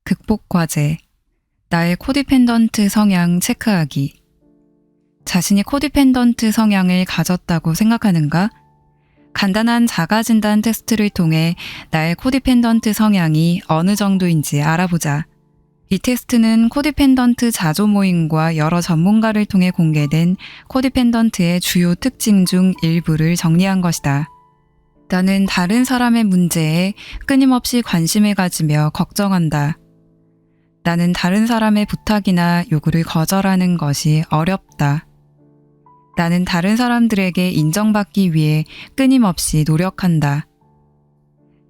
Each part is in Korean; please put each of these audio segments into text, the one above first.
극복 과제. 나의 코디펜던트 성향 체크하기. 자신이 코디펜던트 성향을 가졌다고 생각하는가? 간단한 자가진단 테스트를 통해 나의 코디펜던트 성향이 어느 정도인지 알아보자. 이 테스트는 코디펜던트 자조 모임과 여러 전문가를 통해 공개된 코디펜던트의 주요 특징 중 일부를 정리한 것이다. 나는 다른 사람의 문제에 끊임없이 관심을 가지며 걱정한다. 나는 다른 사람의 부탁이나 요구를 거절하는 것이 어렵다. 나는 다른 사람들에게 인정받기 위해 끊임없이 노력한다.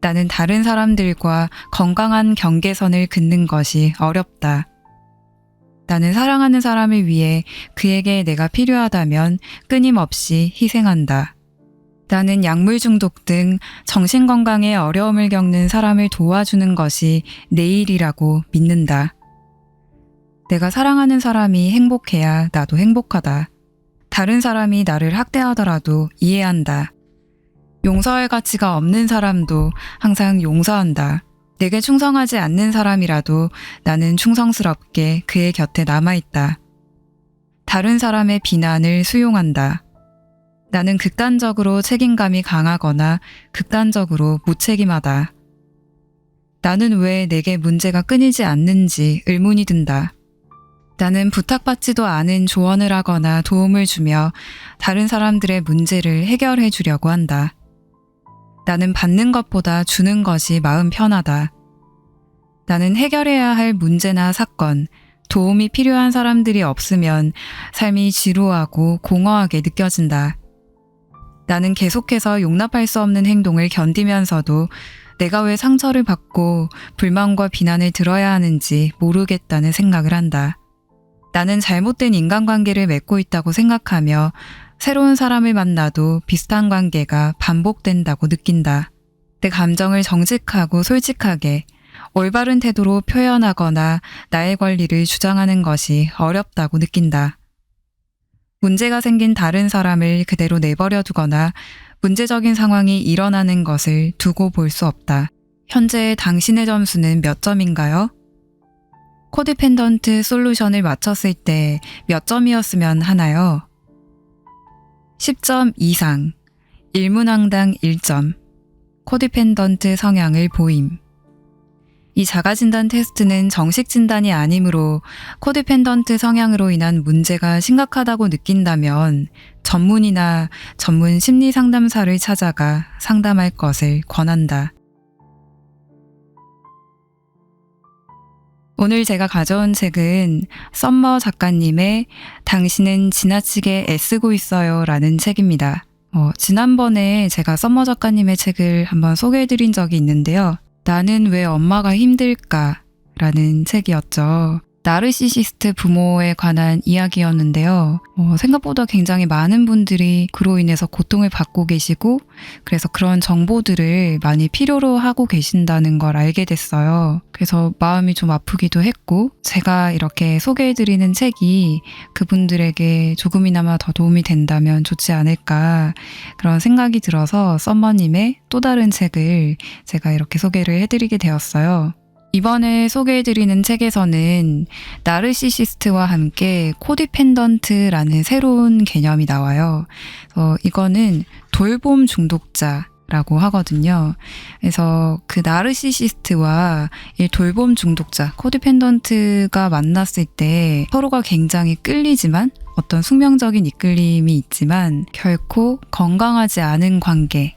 나는 다른 사람들과 건강한 경계선을 긋는 것이 어렵다. 나는 사랑하는 사람을 위해 그에게 내가 필요하다면 끊임없이 희생한다. 나는 약물 중독 등 정신건강에 어려움을 겪는 사람을 도와주는 것이 내 일이라고 믿는다. 내가 사랑하는 사람이 행복해야 나도 행복하다. 다른 사람이 나를 학대하더라도 이해한다. 용서할 가치가 없는 사람도 항상 용서한다. 내게 충성하지 않는 사람이라도 나는 충성스럽게 그의 곁에 남아있다. 다른 사람의 비난을 수용한다. 나는 극단적으로 책임감이 강하거나 극단적으로 무책임하다. 나는 왜 내게 문제가 끊이지 않는지 의문이 든다. 나는 부탁받지도 않은 조언을 하거나 도움을 주며 다른 사람들의 문제를 해결해 주려고 한다. 나는 받는 것보다 주는 것이 마음 편하다. 나는 해결해야 할 문제나 사건, 도움이 필요한 사람들이 없으면 삶이 지루하고 공허하게 느껴진다. 나는 계속해서 용납할 수 없는 행동을 견디면서도 내가 왜 상처를 받고 불만과 비난을 들어야 하는지 모르겠다는 생각을 한다. 나는 잘못된 인간관계를 맺고 있다고 생각하며 새로운 사람을 만나도 비슷한 관계가 반복된다고 느낀다. 내 감정을 정직하고 솔직하게 올바른 태도로 표현하거나 나의 권리를 주장하는 것이 어렵다고 느낀다. 문제가 생긴 다른 사람을 그대로 내버려 두거나 문제적인 상황이 일어나는 것을 두고 볼 수 없다. 현재 당신의 점수는 몇 점인가요? 코디펜던트 솔루션을 맞췄을 때 몇 점이었으면 하나요? 10점 이상, 일문항당 1점, 코디펜던트 성향을 보임. 이 자가진단 테스트는 정식 진단이 아니므로 코디펜던트 성향으로 인한 문제가 심각하다고 느낀다면 전문의나 전문 심리 상담사를 찾아가 상담할 것을 권한다. 오늘 제가 가져온 책은 썸머 작가님의 당신은 지나치게 애쓰고 있어요 라는 책입니다. 지난번에 제가 썸머 작가님의 책을 한번 소개해드린 적이 있는데요. 나는 왜 엄마가 힘들까? 라는 책이었죠. 나르시시스트 부모에 관한 이야기였는데요. 생각보다 굉장히 많은 분들이 그로 인해서 고통을 받고 계시고 그래서 그런 정보들을 많이 필요로 하고 계신다는 걸 알게 됐어요. 그래서 마음이 좀 아프기도 했고 제가 이렇게 소개해드리는 책이 그분들에게 조금이나마 더 도움이 된다면 좋지 않을까 그런 생각이 들어서 썸머님의 또 다른 책을 제가 이렇게 소개를 해드리게 되었어요. 이번에 소개해드리는 책에서는 나르시시스트와 함께 코디펜던트라는 새로운 개념이 나와요. 이거는 돌봄 중독자라고 하거든요. 그래서 그 나르시시스트와 이 돌봄 중독자, 코디펜던트가 만났을 때 서로가 굉장히 끌리지만 어떤 숙명적인 이끌림이 있지만 결코 건강하지 않은 관계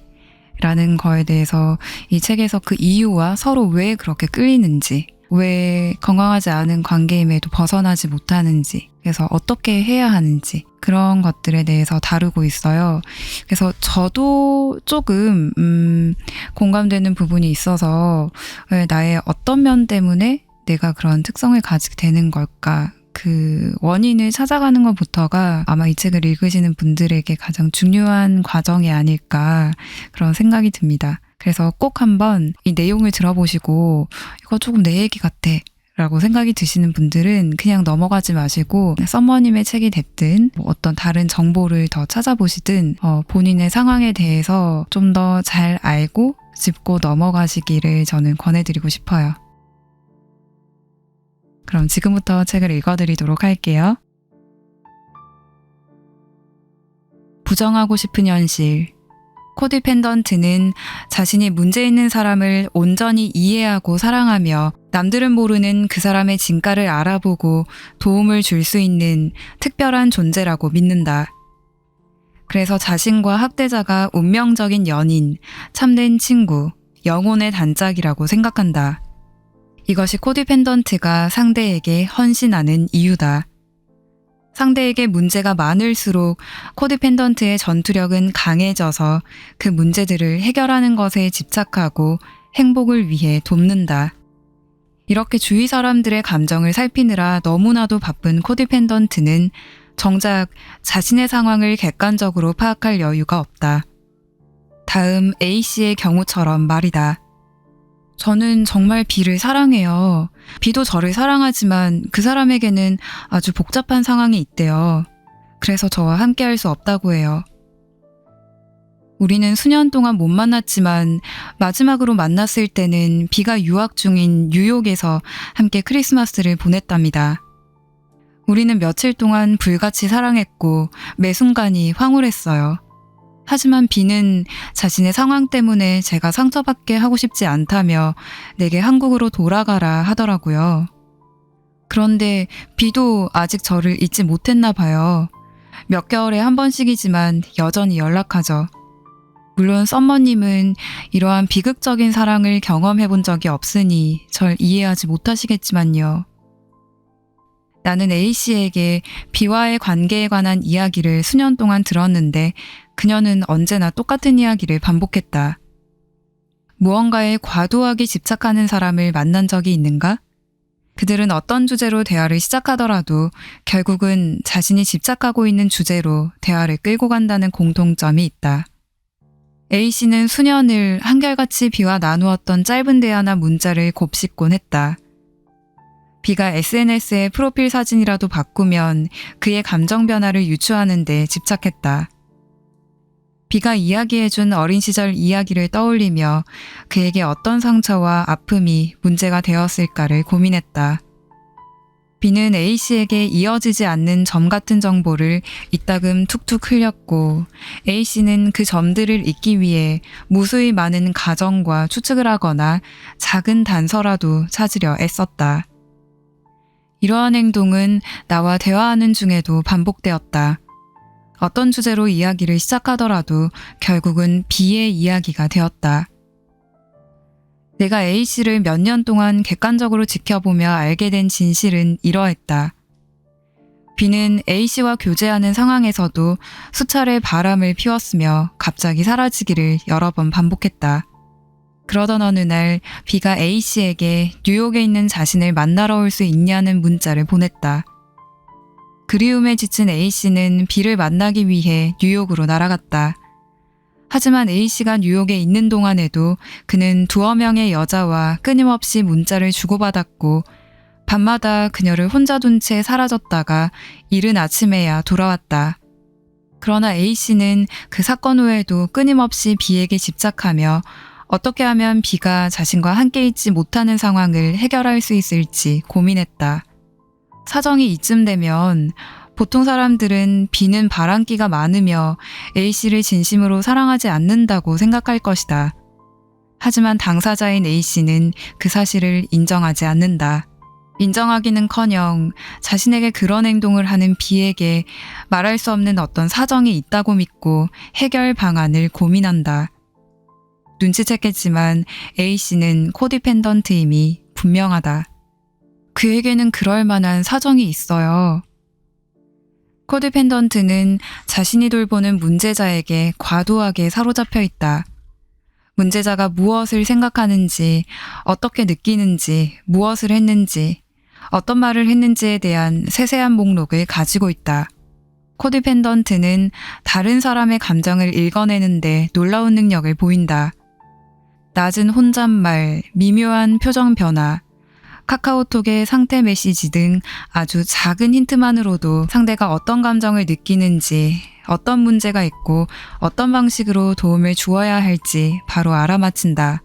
라는 거에 대해서 이 책에서 그 이유와 서로 왜 그렇게 끌리는지, 왜 건강하지 않은 관계임에도 벗어나지 못하는지, 그래서 어떻게 해야 하는지 그런 것들에 대해서 다루고 있어요. 그래서 저도 조금 공감되는 부분이 있어서 왜 나의 어떤 면 때문에 내가 그런 특성을 가지게 되는 걸까? 그 원인을 찾아가는 것부터가 아마 이 책을 읽으시는 분들에게 가장 중요한 과정이 아닐까 그런 생각이 듭니다. 그래서 꼭 한번 이 내용을 들어보시고 이거 조금 내 얘기 같아 라고 생각이 드시는 분들은 그냥 넘어가지 마시고 썸머님의 책이 됐든 어떤 다른 정보를 더 찾아보시든 본인의 상황에 대해서 좀 더 잘 알고 짚고 넘어가시기를 저는 권해드리고 싶어요. 그럼 지금부터 책을 읽어드리도록 할게요. 부정하고 싶은 현실. 코디펜던트는 자신이 문제 있는 사람을 온전히 이해하고 사랑하며 남들은 모르는 그 사람의 진가를 알아보고 도움을 줄 수 있는 특별한 존재라고 믿는다. 그래서 자신과 학대자가 운명적인 연인, 참된 친구, 영혼의 단짝이라고 생각한다. 이것이 코디펜던트가 상대에게 헌신하는 이유다. 상대에게 문제가 많을수록 코디펜던트의 전투력은 강해져서 그 문제들을 해결하는 것에 집착하고 행복을 위해 돕는다. 이렇게 주위 사람들의 감정을 살피느라 너무나도 바쁜 코디펜던트는 정작 자신의 상황을 객관적으로 파악할 여유가 없다. 다음 A씨의 경우처럼 말이다. 저는 정말 B를 사랑해요. B도 저를 사랑하지만 그 사람에게는 아주 복잡한 상황이 있대요. 그래서 저와 함께 할 수 없다고 해요. 우리는 수년 동안 못 만났지만 마지막으로 만났을 때는 B가 유학 중인 뉴욕에서 함께 크리스마스를 보냈답니다. 우리는 며칠 동안 불같이 사랑했고 매 순간이 황홀했어요. 하지만 B는 자신의 상황 때문에 제가 상처받게 하고 싶지 않다며 내게 한국으로 돌아가라 하더라고요. 그런데 B도 아직 저를 잊지 못했나 봐요. 몇 개월에 한 번씩이지만 여전히 연락하죠. 물론 썸머님은 이러한 비극적인 사랑을 경험해 본 적이 없으니 절 이해하지 못하시겠지만요. 나는 A씨에게 B와의 관계에 관한 이야기를 수년 동안 들었는데 그녀는 언제나 똑같은 이야기를 반복했다. 무언가에 과도하게 집착하는 사람을 만난 적이 있는가? 그들은 어떤 주제로 대화를 시작하더라도 결국은 자신이 집착하고 있는 주제로 대화를 끌고 간다는 공통점이 있다. A씨는 수년을 한결같이 B와 나누었던 짧은 대화나 문자를 곱씹곤 했다. B가 SNS의 프로필 사진이라도 바꾸면 그의 감정 변화를 유추하는 데 집착했다. B가 이야기해준 어린 시절 이야기를 떠올리며 그에게 어떤 상처와 아픔이 문제가 되었을까를 고민했다. B는 A씨에게 이어지지 않는 점 같은 정보를 이따금 툭툭 흘렸고 A씨는 그 점들을 잊기 위해 무수히 많은 가정과 추측을 하거나 작은 단서라도 찾으려 애썼다. 이러한 행동은 나와 대화하는 중에도 반복되었다. 어떤 주제로 이야기를 시작하더라도 결국은 B의 이야기가 되었다. 내가 A씨를 몇 년 동안 객관적으로 지켜보며 알게 된 진실은 이러했다. B는 A씨와 교제하는 상황에서도 수차례 바람을 피웠으며 갑자기 사라지기를 여러 번 반복했다. 그러던 어느 날 B가 A씨에게 뉴욕에 있는 자신을 만나러 올 수 있냐는 문자를 보냈다. 그리움에 지친 A씨는 B를 만나기 위해 뉴욕으로 날아갔다. 하지만 A씨가 뉴욕에 있는 동안에도 그는 두어 명의 여자와 끊임없이 문자를 주고받았고 밤마다 그녀를 혼자 둔 채 사라졌다가 이른 아침에야 돌아왔다. 그러나 A씨는 그 사건 후에도 끊임없이 B에게 집착하며 어떻게 하면 B가 자신과 함께 있지 못하는 상황을 해결할 수 있을지 고민했다. 사정이 이쯤 되면 보통 사람들은 B는 바람기가 많으며 A씨를 진심으로 사랑하지 않는다고 생각할 것이다. 하지만 당사자인 A씨는 그 사실을 인정하지 않는다. 인정하기는커녕 자신에게 그런 행동을 하는 B에게 말할 수 없는 어떤 사정이 있다고 믿고 해결 방안을 고민한다. 눈치챘겠지만 A씨는 코디펜던트임이 분명하다. 그에게는 그럴 만한 사정이 있어요. 코디펜던트는 자신이 돌보는 문제자에게 과도하게 사로잡혀 있다. 문제자가 무엇을 생각하는지, 어떻게 느끼는지, 무엇을 했는지, 어떤 말을 했는지에 대한 세세한 목록을 가지고 있다. 코디펜던트는 다른 사람의 감정을 읽어내는데 놀라운 능력을 보인다. 낮은 혼잣말, 미묘한 표정 변화, 카카오톡의 상태 메시지 등 아주 작은 힌트만으로도 상대가 어떤 감정을 느끼는지, 어떤 문제가 있고 어떤 방식으로 도움을 주어야 할지 바로 알아맞힌다.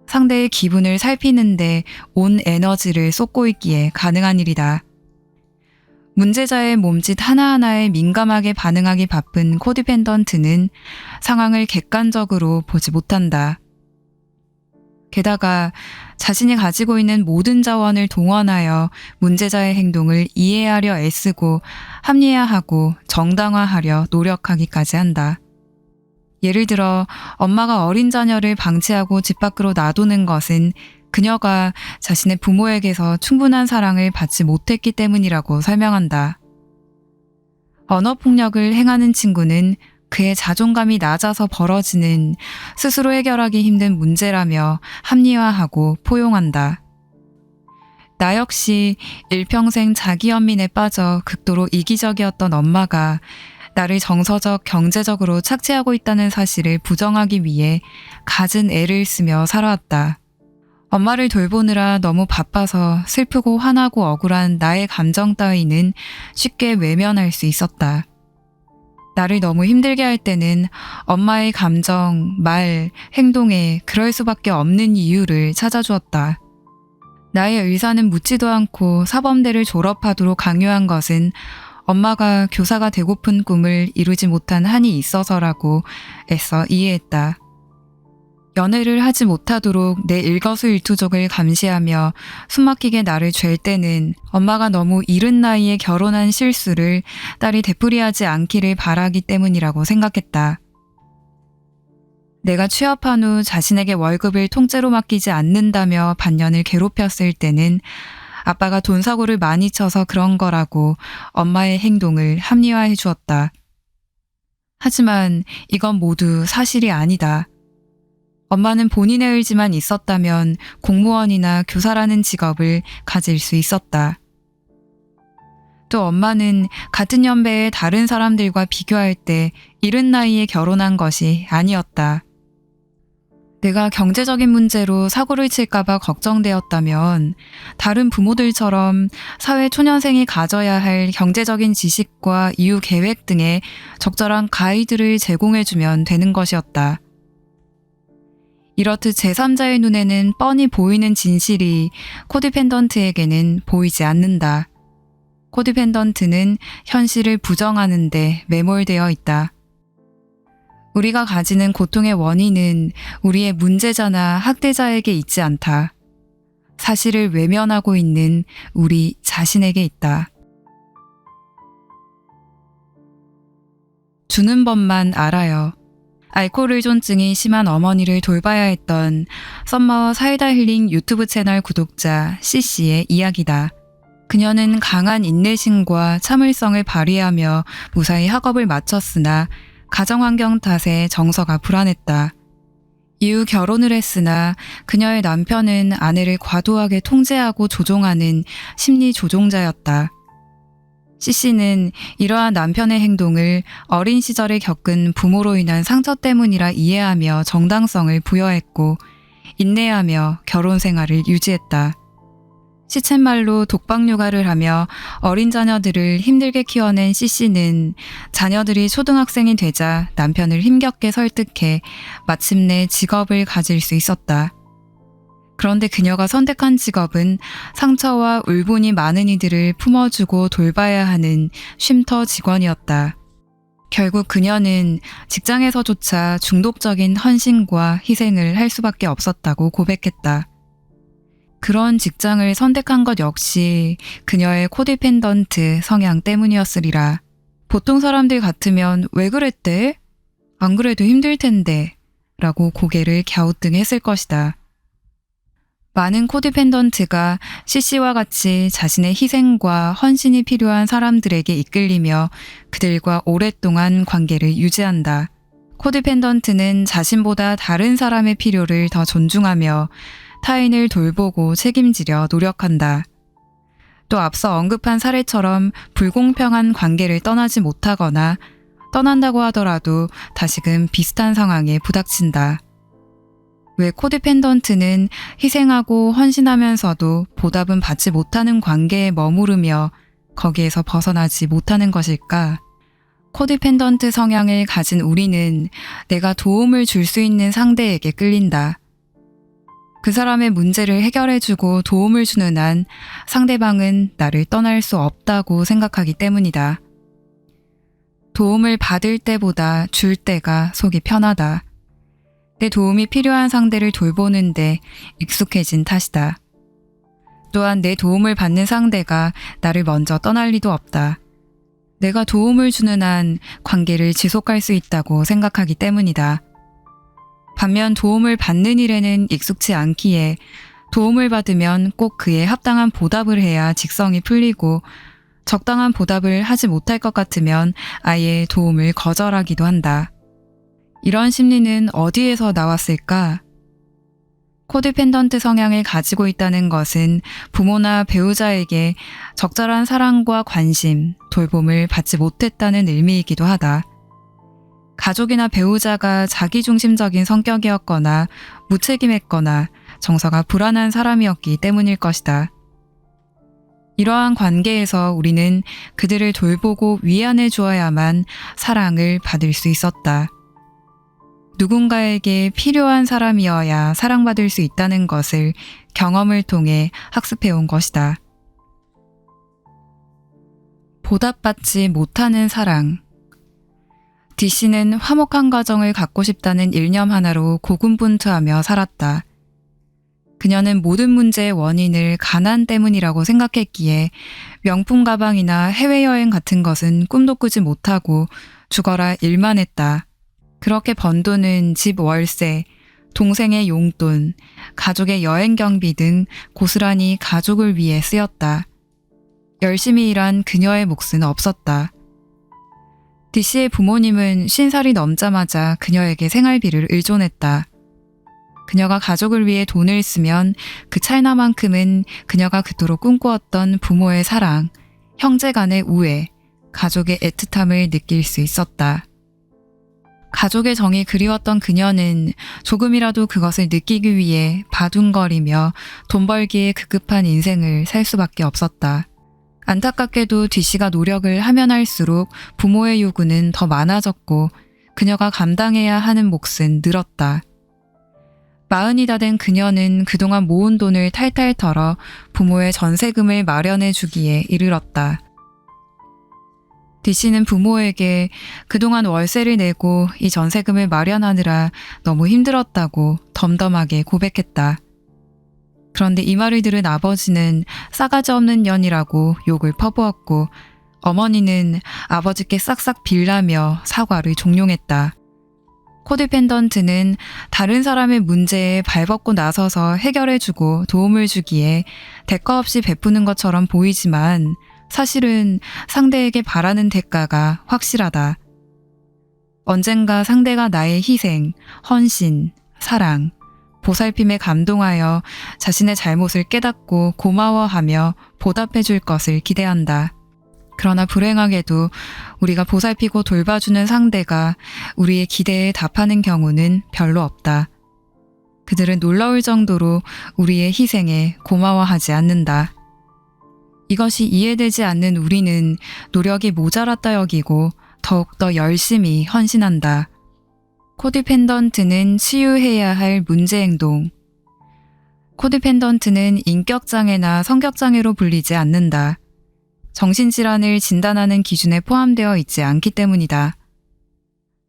상대의 기분을 살피는데 온 에너지를 쏟고 있기에 가능한 일이다. 문제자의 몸짓 하나하나에 민감하게 반응하기 바쁜 코디펜던트는 상황을 객관적으로 보지 못한다. 게다가 자신이 가지고 있는 모든 자원을 동원하여 문제자의 행동을 이해하려 애쓰고 합리화하고 정당화하려 노력하기까지 한다. 예를 들어 엄마가 어린 자녀를 방치하고 집 밖으로 놔두는 것은 그녀가 자신의 부모에게서 충분한 사랑을 받지 못했기 때문이라고 설명한다. 언어폭력을 행하는 친구는 그의 자존감이 낮아서 벌어지는 스스로 해결하기 힘든 문제라며 합리화하고 포용한다. 나 역시 일평생 자기 연민에 빠져 극도로 이기적이었던 엄마가 나를 정서적, 경제적으로 착취하고 있다는 사실을 부정하기 위해 갖은 애를 쓰며 살아왔다. 엄마를 돌보느라 너무 바빠서 슬프고 화나고 억울한 나의 감정 따위는 쉽게 외면할 수 있었다. 나를 너무 힘들게 할 때는 엄마의 감정, 말, 행동에 그럴 수밖에 없는 이유를 찾아주었다. 나의 의사는 묻지도 않고 사범대를 졸업하도록 강요한 것은 엄마가 교사가 되고픈 꿈을 이루지 못한 한이 있어서라고 애써 이해했다. 연애를 하지 못하도록 내 일거수일투족을 감시하며 숨막히게 나를 잴 때는 엄마가 너무 이른 나이에 결혼한 실수를 딸이 되풀이하지 않기를 바라기 때문이라고 생각했다. 내가 취업한 후 자신에게 월급을 통째로 맡기지 않는다며 반년을 괴롭혔을 때는 아빠가 돈 사고를 많이 쳐서 그런 거라고 엄마의 행동을 합리화해 주었다. 하지만 이건 모두 사실이 아니다. 엄마는 본인의 의지만 있었다면 공무원이나 교사라는 직업을 가질 수 있었다. 또 엄마는 같은 연배의 다른 사람들과 비교할 때 이른 나이에 결혼한 것이 아니었다. 내가 경제적인 문제로 사고를 칠까봐 걱정되었다면 다른 부모들처럼 사회 초년생이 가져야 할 경제적인 지식과 이후 계획 등의 적절한 가이드를 제공해주면 되는 것이었다. 이렇듯 제3자의 눈에는 뻔히 보이는 진실이 코디펜던트에게는 보이지 않는다. 코디펜던트는 현실을 부정하는데 매몰되어 있다. 우리가 가지는 고통의 원인은 우리의 문제자나 학대자에게 있지 않다. 사실을 외면하고 있는 우리 자신에게 있다. 주는 법만 알아요. 알코올 의존증이 심한 어머니를 돌봐야 했던 썸머 사이다 힐링 유튜브 채널 구독자 C씨의 이야기다. 그녀는 강한 인내심과 참을성을 발휘하며 무사히 학업을 마쳤으나 가정환경 탓에 정서가 불안했다. 이후 결혼을 했으나 그녀의 남편은 아내를 과도하게 통제하고 조종하는 심리 조종자였다. C씨는 이러한 남편의 행동을 어린 시절에 겪은 부모로 인한 상처 때문이라 이해하며 정당성을 부여했고 인내하며 결혼 생활을 유지했다. 시쳇말로 독박 육아를 하며 어린 자녀들을 힘들게 키워낸 C씨는 자녀들이 초등학생이 되자 남편을 힘겹게 설득해 마침내 직업을 가질 수 있었다. 그런데 그녀가 선택한 직업은 상처와 울분이 많은 이들을 품어주고 돌봐야 하는 쉼터 직원이었다. 결국 그녀는 직장에서조차 중독적인 헌신과 희생을 할 수밖에 없었다고 고백했다. 그런 직장을 선택한 것 역시 그녀의 코디펜던트 성향 때문이었으리라. 보통 사람들 같으면 왜 그랬대? 안 그래도 힘들 텐데 라고 고개를 갸우뚱했을 것이다. 많은 코디펜던트가 C씨와 같이 자신의 희생과 헌신이 필요한 사람들에게 이끌리며 그들과 오랫동안 관계를 유지한다. 코디펜던트는 자신보다 다른 사람의 필요를 더 존중하며 타인을 돌보고 책임지려 노력한다. 또 앞서 언급한 사례처럼 불공평한 관계를 떠나지 못하거나 떠난다고 하더라도 다시금 비슷한 상황에 부닥친다. 왜 코디펜던트는 희생하고 헌신하면서도 보답은 받지 못하는 관계에 머무르며 거기에서 벗어나지 못하는 것일까? 코디펜던트 성향을 가진 우리는 내가 도움을 줄 수 있는 상대에게 끌린다. 그 사람의 문제를 해결해주고 도움을 주는 한 상대방은 나를 떠날 수 없다고 생각하기 때문이다. 도움을 받을 때보다 줄 때가 속이 편하다. 내 도움이 필요한 상대를 돌보는데 익숙해진 탓이다. 또한 내 도움을 받는 상대가 나를 먼저 떠날 리도 없다. 내가 도움을 주는 한 관계를 지속할 수 있다고 생각하기 때문이다. 반면 도움을 받는 일에는 익숙치 않기에 도움을 받으면 꼭 그에 합당한 보답을 해야 직성이 풀리고 적당한 보답을 하지 못할 것 같으면 아예 도움을 거절하기도 한다. 이런 심리는 어디에서 나왔을까? 코디펜던트 성향을 가지고 있다는 것은 부모나 배우자에게 적절한 사랑과 관심, 돌봄을 받지 못했다는 의미이기도 하다. 가족이나 배우자가 자기중심적인 성격이었거나 무책임했거나 정서가 불안한 사람이었기 때문일 것이다. 이러한 관계에서 우리는 그들을 돌보고 위안해 주어야만 사랑을 받을 수 있었다. 누군가에게 필요한 사람이어야 사랑받을 수 있다는 것을 경험을 통해 학습해온 것이다. 보답받지 못하는 사랑. D씨는 화목한 가정을 갖고 싶다는 일념 하나로 고군분투하며 살았다. 그녀는 모든 문제의 원인을 가난 때문이라고 생각했기에 명품 가방이나 해외여행 같은 것은 꿈도 꾸지 못하고 죽어라 일만 했다. 그렇게 번 돈은 집 월세, 동생의 용돈, 가족의 여행 경비 등 고스란히 가족을 위해 쓰였다. 열심히 일한 그녀의 몫은 없었다. D씨의 부모님은 50살이 넘자마자 그녀에게 생활비를 의존했다. 그녀가 가족을 위해 돈을 쓰면 그 찰나만큼은 그녀가 그토록 꿈꾸었던 부모의 사랑, 형제 간의 우애, 가족의 애틋함을 느낄 수 있었다. 가족의 정이 그리웠던 그녀는 조금이라도 그것을 느끼기 위해 바둥거리며 돈 벌기에 급급한 인생을 살 수밖에 없었다. 안타깝게도 D씨가 노력을 하면 할수록 부모의 요구는 더 많아졌고 그녀가 감당해야 하는 몫은 늘었다. 40이 다 된 그녀는 그동안 모은 돈을 탈탈 털어 부모의 전세금을 마련해 주기에 이르렀다. D씨는 부모에게 그동안 월세를 내고 이 전세금을 마련하느라 너무 힘들었다고 덤덤하게 고백했다. 그런데 이 말을 들은 아버지는 싸가지 없는 년이라고 욕을 퍼부었고 어머니는 아버지께 싹싹 빌라며 사과를 종용했다. 코디펜던트는 다른 사람의 문제에 발벗고 나서서 해결해주고 도움을 주기에 대가 없이 베푸는 것처럼 보이지만 사실은 상대에게 바라는 대가가 확실하다. 언젠가 상대가 나의 희생, 헌신, 사랑, 보살핌에 감동하여 자신의 잘못을 깨닫고 고마워하며 보답해 줄 것을 기대한다. 그러나 불행하게도 우리가 보살피고 돌봐주는 상대가 우리의 기대에 답하는 경우는 별로 없다. 그들은 놀라울 정도로 우리의 희생에 고마워하지 않는다. 이것이 이해되지 않는 우리는 노력이 모자랐다 여기고 더욱더 열심히 헌신한다. 코디펜던트는 치유해야 할 문제행동. 코디펜던트는 인격장애나 성격장애로 불리지 않는다. 정신질환을 진단하는 기준에 포함되어 있지 않기 때문이다.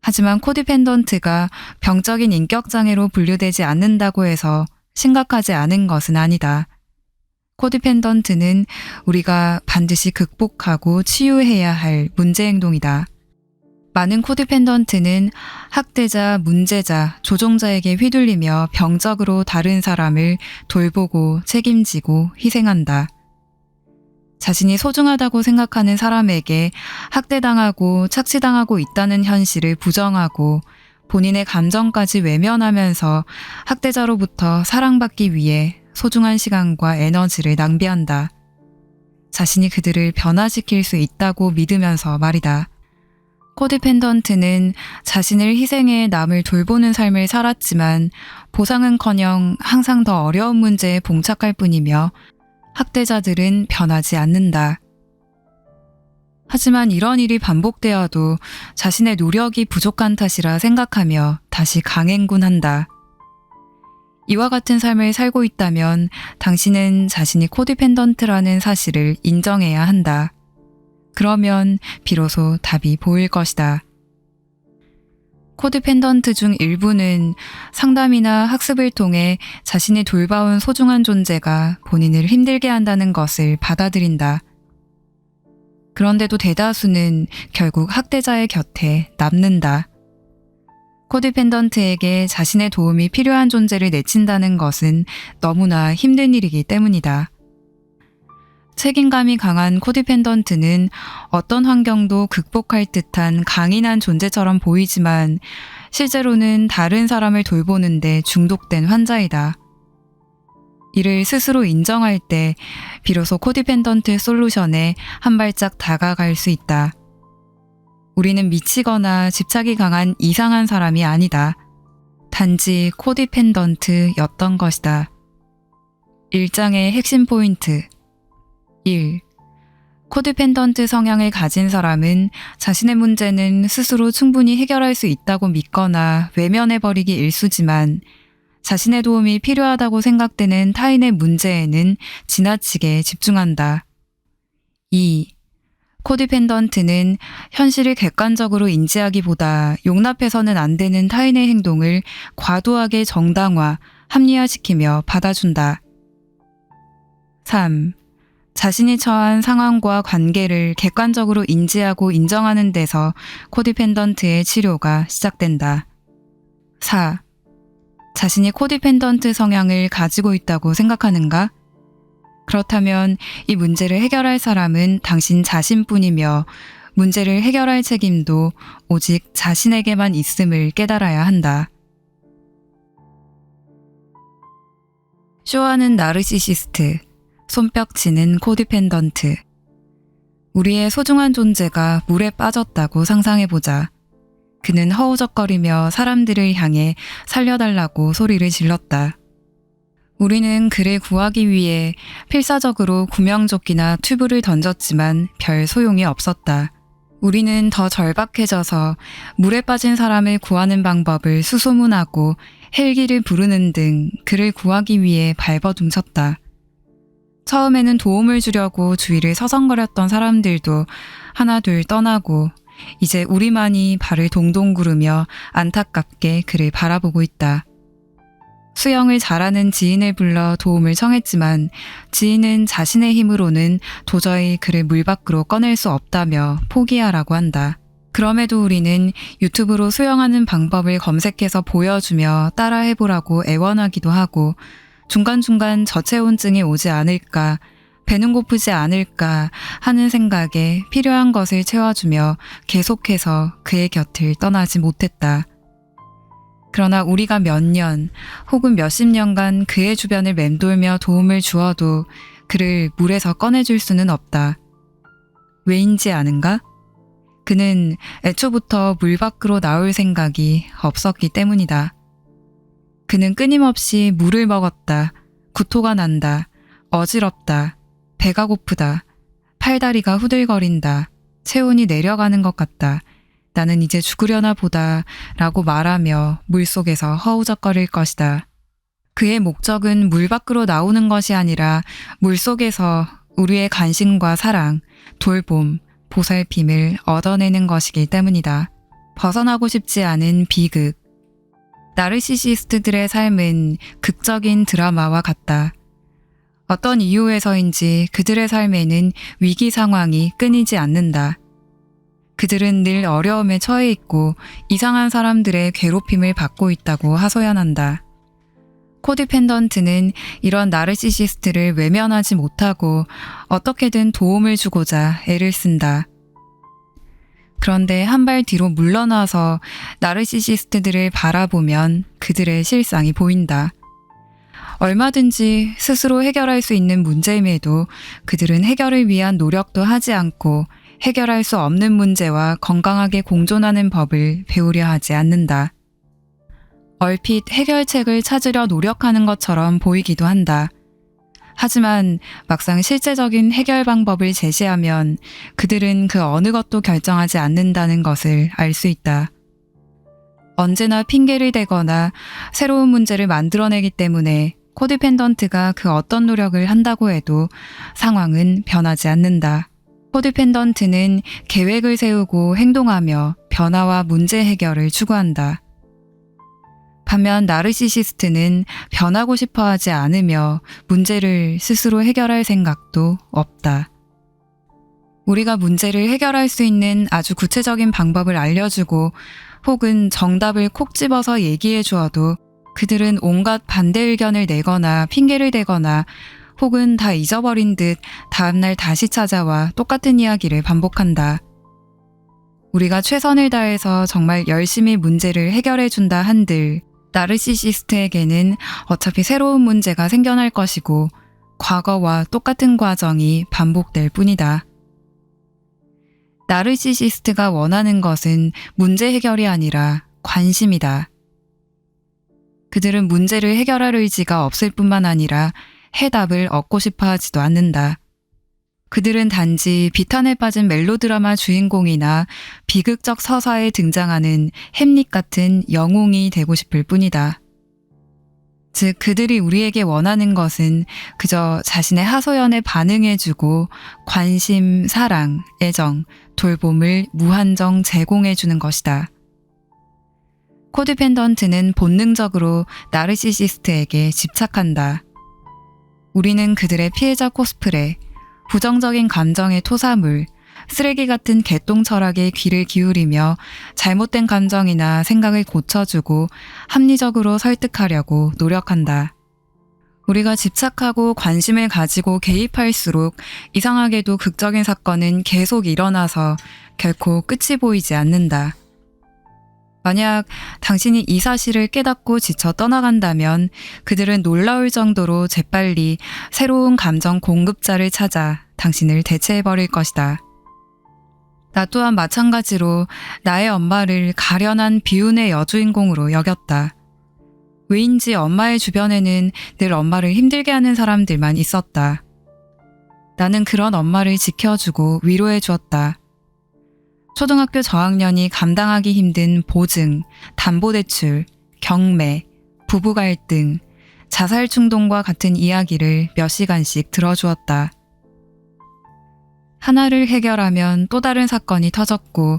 하지만 코디펜던트가 병적인 인격장애로 분류되지 않는다고 해서 심각하지 않은 것은 아니다. 코디펜던트는 우리가 반드시 극복하고 치유해야 할 문제행동이다. 많은 코디펜던트는 학대자, 문제자, 조종자에게 휘둘리며 병적으로 다른 사람을 돌보고 책임지고 희생한다. 자신이 소중하다고 생각하는 사람에게 학대당하고 착취당하고 있다는 현실을 부정하고 본인의 감정까지 외면하면서 학대자로부터 사랑받기 위해 소중한 시간과 에너지를 낭비한다. 자신이 그들을 변화시킬 수 있다고 믿으면서 말이다. 코디펜던트는 자신을 희생해 남을 돌보는 삶을 살았지만 보상은커녕 항상 더 어려운 문제에 봉착할 뿐이며 학대자들은 변하지 않는다. 하지만 이런 일이 반복되어도 자신의 노력이 부족한 탓이라 생각하며 다시 강행군한다. 이와 같은 삶을 살고 있다면 당신은 자신이 코디펜던트라는 사실을 인정해야 한다. 그러면 비로소 답이 보일 것이다. 코디펜던트 중 일부는 상담이나 학습을 통해 자신이 돌봐온 소중한 존재가 본인을 힘들게 한다는 것을 받아들인다. 그런데도 대다수는 결국 학대자의 곁에 남는다. 코디펜던트에게 자신의 도움이 필요한 존재를 내친다는 것은 너무나 힘든 일이기 때문이다. 책임감이 강한 코디펜던트는 어떤 환경도 극복할 듯한 강인한 존재처럼 보이지만 실제로는 다른 사람을 돌보는데 중독된 환자이다. 이를 스스로 인정할 때 비로소 코디펜던트 솔루션에 한 발짝 다가갈 수 있다. 우리는 미치거나 집착이 강한 이상한 사람이 아니다. 단지 코디펜던트였던 것이다. 1장의 핵심 포인트 1. 코디펜던트 성향을 가진 사람은 자신의 문제는 스스로 충분히 해결할 수 있다고 믿거나 외면해버리기 일쑤지만 자신의 도움이 필요하다고 생각되는 타인의 문제에는 지나치게 집중한다. 2. 코디펜던트는 현실을 객관적으로 인지하기보다 용납해서는 안 되는 타인의 행동을 과도하게 정당화, 합리화시키며 받아준다. 3. 자신이 처한 상황과 관계를 객관적으로 인지하고 인정하는 데서 코디펜던트의 치료가 시작된다. 4. 자신이 코디펜던트 성향을 가지고 있다고 생각하는가? 그렇다면 이 문제를 해결할 사람은 당신 자신뿐이며 문제를 해결할 책임도 오직 자신에게만 있음을 깨달아야 한다. 쇼하는 나르시시스트, 손뼉치는 코디펜던트. 우리의 소중한 존재가 물에 빠졌다고 상상해보자. 그는 허우적거리며 사람들을 향해 살려달라고 소리를 질렀다. 우리는 그를 구하기 위해 필사적으로 구명조끼나 튜브를 던졌지만 별 소용이 없었다. 우리는 더 절박해져서 물에 빠진 사람을 구하는 방법을 수소문하고 헬기를 부르는 등 그를 구하기 위해 발버둥쳤다. 처음에는 도움을 주려고 주위를 서성거렸던 사람들도 하나둘 떠나고 이제 우리만이 발을 동동 구르며 안타깝게 그를 바라보고 있다. 수영을 잘하는 지인을 불러 도움을 청했지만 지인은 자신의 힘으로는 도저히 그를 물 밖으로 꺼낼 수 없다며 포기하라고 한다. 그럼에도 우리는 유튜브로 수영하는 방법을 검색해서 보여주며 따라해보라고 애원하기도 하고 중간중간 저체온증이 오지 않을까, 배는 고프지 않을까 하는 생각에 필요한 것을 채워주며 계속해서 그의 곁을 떠나지 못했다. 그러나 우리가 몇 년 혹은 몇십 년간 그의 주변을 맴돌며 도움을 주어도 그를 물에서 꺼내줄 수는 없다. 왜인지 아는가? 그는 애초부터 물 밖으로 나올 생각이 없었기 때문이다. 그는 끊임없이 물을 먹었다. 구토가 난다. 어지럽다. 배가 고프다. 팔다리가 후들거린다. 체온이 내려가는 것 같다. 나는 이제 죽으려나 보다 라고 말하며 물속에서 허우적거릴 것이다. 그의 목적은 물 밖으로 나오는 것이 아니라 물속에서 우리의 관심과 사랑, 돌봄, 보살핌을 얻어내는 것이기 때문이다. 벗어나고 싶지 않은 비극. 나르시시스트들의 삶은 극적인 드라마와 같다. 어떤 이유에서인지 그들의 삶에는 위기 상황이 끊이지 않는다. 그들은 늘 어려움에 처해 있고 이상한 사람들의 괴롭힘을 받고 있다고 하소연한다. 코디펜던트는 이런 나르시시스트를 외면하지 못하고 어떻게든 도움을 주고자 애를 쓴다. 그런데 한 발 뒤로 물러나서 나르시시스트들을 바라보면 그들의 실상이 보인다. 얼마든지 스스로 해결할 수 있는 문제임에도 그들은 해결을 위한 노력도 하지 않고 해결할 수 없는 문제와 건강하게 공존하는 법을 배우려 하지 않는다. 얼핏 해결책을 찾으려 노력하는 것처럼 보이기도 한다. 하지만 막상 실제적인 해결 방법을 제시하면 그들은 그 어느 것도 결정하지 않는다는 것을 알 수 있다. 언제나 핑계를 대거나 새로운 문제를 만들어내기 때문에 코디펜던트가 그 어떤 노력을 한다고 해도 상황은 변하지 않는다. 코디펜던트는 계획을 세우고 행동하며 변화와 문제 해결을 추구한다. 반면 나르시시스트는 변하고 싶어 하지 않으며 문제를 스스로 해결할 생각도 없다. 우리가 문제를 해결할 수 있는 아주 구체적인 방법을 알려주고 혹은 정답을 콕 집어서 얘기해 주어도 그들은 온갖 반대 의견을 내거나 핑계를 대거나 혹은 다 잊어버린 듯 다음날 다시 찾아와 똑같은 이야기를 반복한다. 우리가 최선을 다해서 정말 열심히 문제를 해결해 준다 한들 나르시시스트에게는 어차피 새로운 문제가 생겨날 것이고 과거와 똑같은 과정이 반복될 뿐이다. 나르시시스트가 원하는 것은 문제 해결이 아니라 관심이다. 그들은 문제를 해결할 의지가 없을 뿐만 아니라 해답을 얻고 싶어 하지도 않는다. 그들은 단지 비탄에 빠진 멜로드라마 주인공이나 비극적 서사에 등장하는 햄릿 같은 영웅이 되고 싶을 뿐이다. 즉 그들이 우리에게 원하는 것은 그저 자신의 하소연에 반응해주고 관심, 사랑, 애정, 돌봄을 무한정 제공해주는 것이다. 코디펜던트는 본능적으로 나르시시스트에게 집착한다. 우리는 그들의 피해자 코스프레, 부정적인 감정의 토사물, 쓰레기 같은 개똥 철학에 귀를 기울이며 잘못된 감정이나 생각을 고쳐주고 합리적으로 설득하려고 노력한다. 우리가 집착하고 관심을 가지고 개입할수록 이상하게도 극적인 사건은 계속 일어나서 결코 끝이 보이지 않는다. 만약 당신이 이 사실을 깨닫고 지쳐 떠나간다면 그들은 놀라울 정도로 재빨리 새로운 감정 공급자를 찾아 당신을 대체해버릴 것이다. 나 또한 마찬가지로 나의 엄마를 가련한 비운의 여주인공으로 여겼다. 왜인지 엄마의 주변에는 늘 엄마를 힘들게 하는 사람들만 있었다. 나는 그런 엄마를 지켜주고 위로해 주었다. 초등학교 저학년이 감당하기 힘든 보증, 담보대출, 경매, 부부 갈등, 자살 충동과 같은 이야기를 몇 시간씩 들어주었다. 하나를 해결하면 또 다른 사건이 터졌고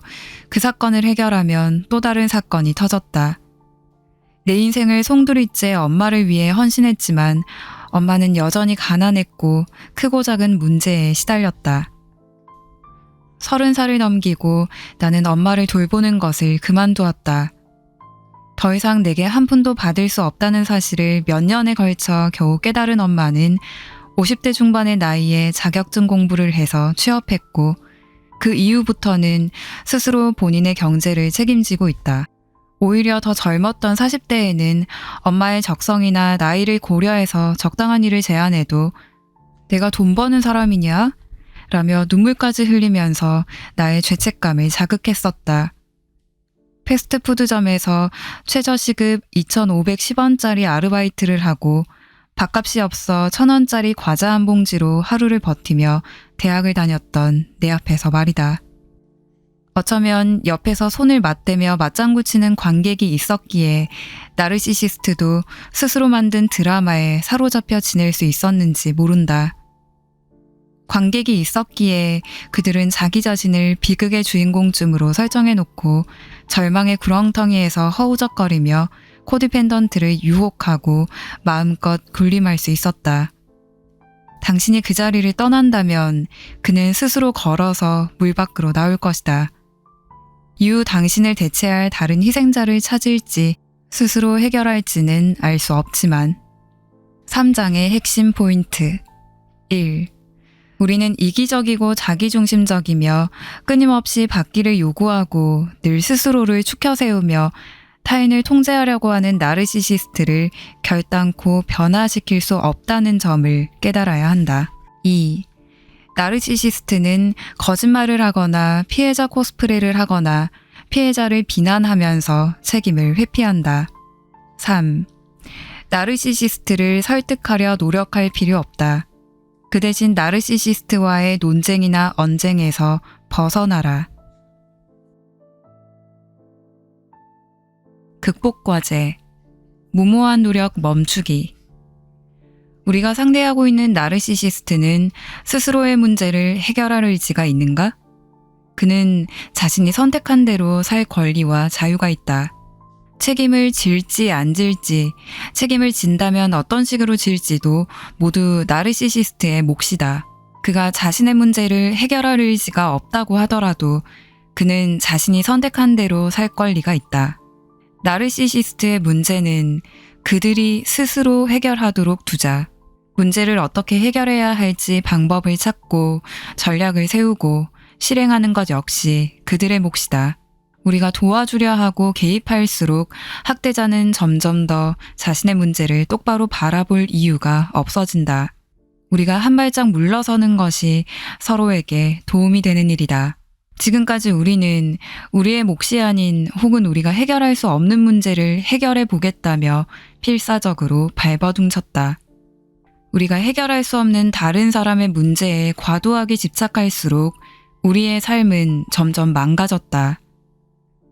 그 사건을 해결하면 또 다른 사건이 터졌다. 내 인생을 송두리째 엄마를 위해 헌신했지만 엄마는 여전히 가난했고 크고 작은 문제에 시달렸다. 30살을 넘기고 나는 엄마를 돌보는 것을 그만두었다. 더 이상 내게 한 푼도 받을 수 없다는 사실을 몇 년에 걸쳐 겨우 깨달은 엄마는 50대 중반의 나이에 자격증 공부를 해서 취업했고 그 이후부터는 스스로 본인의 경제를 책임지고 있다. 오히려 더 젊었던 40대에는 엄마의 적성이나 나이를 고려해서 적당한 일을 제안해도 내가 돈 버는 사람이냐? 라며 눈물까지 흘리면서 나의 죄책감을 자극했었다. 패스트푸드점에서 최저시급 2,510원짜리 아르바이트를 하고 밥값이 없어 1,000원짜리 과자 한 봉지로 하루를 버티며 대학을 다녔던 내 앞에서 말이다. 어쩌면 옆에서 손을 맞대며 맞장구 치는 관객이 있었기에 나르시시스트도 스스로 만든 드라마에 사로잡혀 지낼 수 있었는지 모른다. 관객이 있었기에 그들은 자기 자신을 비극의 주인공쯤으로 설정해놓고 절망의 구렁텅이에서 허우적거리며 코디펜던트를 유혹하고 마음껏 군림할 수 있었다. 당신이 그 자리를 떠난다면 그는 스스로 걸어서 물 밖으로 나올 것이다. 이후 당신을 대체할 다른 희생자를 찾을지 스스로 해결할지는 알 수 없지만 3장의 핵심 포인트 1. 우리는 이기적이고 자기중심적이며 끊임없이 받기를 요구하고 늘 스스로를 추켜세우며 타인을 통제하려고 하는 나르시시스트를 결단코 변화시킬 수 없다는 점을 깨달아야 한다. 2. 나르시시스트는 거짓말을 하거나 피해자 코스프레를 하거나 피해자를 비난하면서 책임을 회피한다. 3. 나르시시스트를 설득하려 노력할 필요 없다. 그 대신 나르시시스트와의 논쟁이나 언쟁에서 벗어나라. 극복 과제, 무모한 노력 멈추기. 우리가 상대하고 있는 나르시시스트는 스스로의 문제를 해결할 의지가 있는가? 그는 자신이 선택한 대로 살 권리와 자유가 있다. 책임을 질지 안 질지, 책임을 진다면 어떤 식으로 질지도 모두 나르시시스트의 몫이다. 그가 자신의 문제를 해결할 의지가 없다고 하더라도 그는 자신이 선택한 대로 살 권리가 있다. 나르시시스트의 문제는 그들이 스스로 해결하도록 두자. 문제를 어떻게 해결해야 할지 방법을 찾고 전략을 세우고 실행하는 것 역시 그들의 몫이다. 우리가 도와주려 하고 개입할수록 학대자는 점점 더 자신의 문제를 똑바로 바라볼 이유가 없어진다. 우리가 한 발짝 물러서는 것이 서로에게 도움이 되는 일이다. 지금까지 우리는 우리의 몫이 아닌 혹은 우리가 해결할 수 없는 문제를 해결해 보겠다며 필사적으로 발버둥쳤다. 우리가 해결할 수 없는 다른 사람의 문제에 과도하게 집착할수록 우리의 삶은 점점 망가졌다.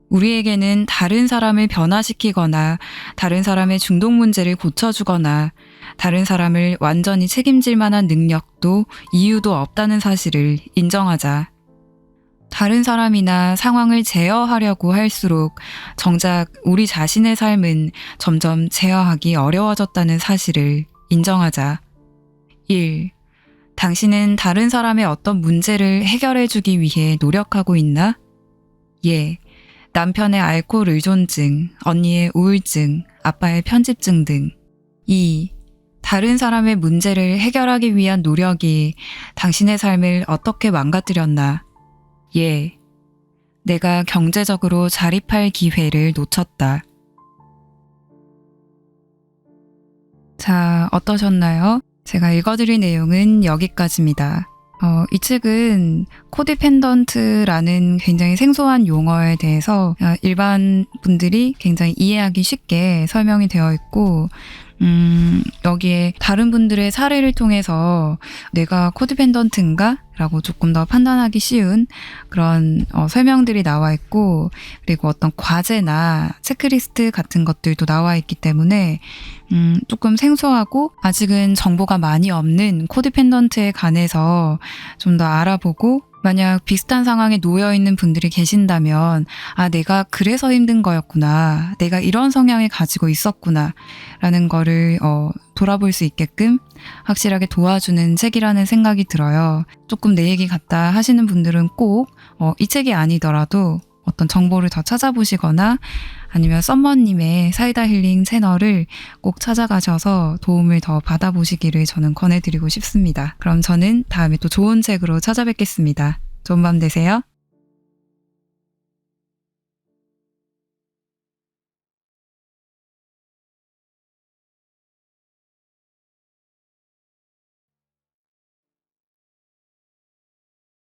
우리에게는 다른 사람을 변화시키거나 다른 사람의 중독 문제를 고쳐주거나 다른 사람을 완전히 책임질 만한 능력도 이유도 없다는 사실을 인정하자. 다른 사람이나 상황을 제어하려고 할수록 정작 우리 자신의 삶은 점점 제어하기 어려워졌다는 사실을 인정하자. 1. 당신은 다른 사람의 어떤 문제를 해결해주기 위해 노력하고 있나? 예. 남편의 알코올 의존증, 언니의 우울증, 아빠의 편집증 등. 2. 다른 사람의 문제를 해결하기 위한 노력이 당신의 삶을 어떻게 망가뜨렸나? 예. 내가 경제적으로 자립할 기회를 놓쳤다. 자, 어떠셨나요? 제가 읽어드릴 내용은 여기까지입니다. 이 책은 코디펜던트라는 굉장히 생소한 용어에 대해서 일반 분들이 굉장히 이해하기 쉽게 설명이 되어 있고, 여기에 다른 분들의 사례를 통해서 내가 코디펜던트인가? 라고 조금 더 판단하기 쉬운 그런 설명들이 나와 있고, 그리고 어떤 과제나 체크리스트 같은 것들도 나와 있기 때문에 조금 생소하고 아직은 정보가 많이 없는 코디펜던트에 관해서 좀 더 알아보고, 만약 비슷한 상황에 놓여 있는 분들이 계신다면 내가 그래서 힘든 거였구나, 내가 이런 성향을 가지고 있었구나 라는 거를 돌아볼 수 있게끔 확실하게 도와주는 책이라는 생각이 들어요. 조금 내 얘기 같다 하시는 분들은 꼭 이 책이 아니더라도 어떤 정보를 더 찾아보시거나 아니면 썸머님의 사이다 힐링 채널을 꼭 찾아가셔서 도움을 더 받아보시기를 저는 권해드리고 싶습니다. 그럼 저는 다음에 또 좋은 책으로 찾아뵙겠습니다. 좋은 밤 되세요.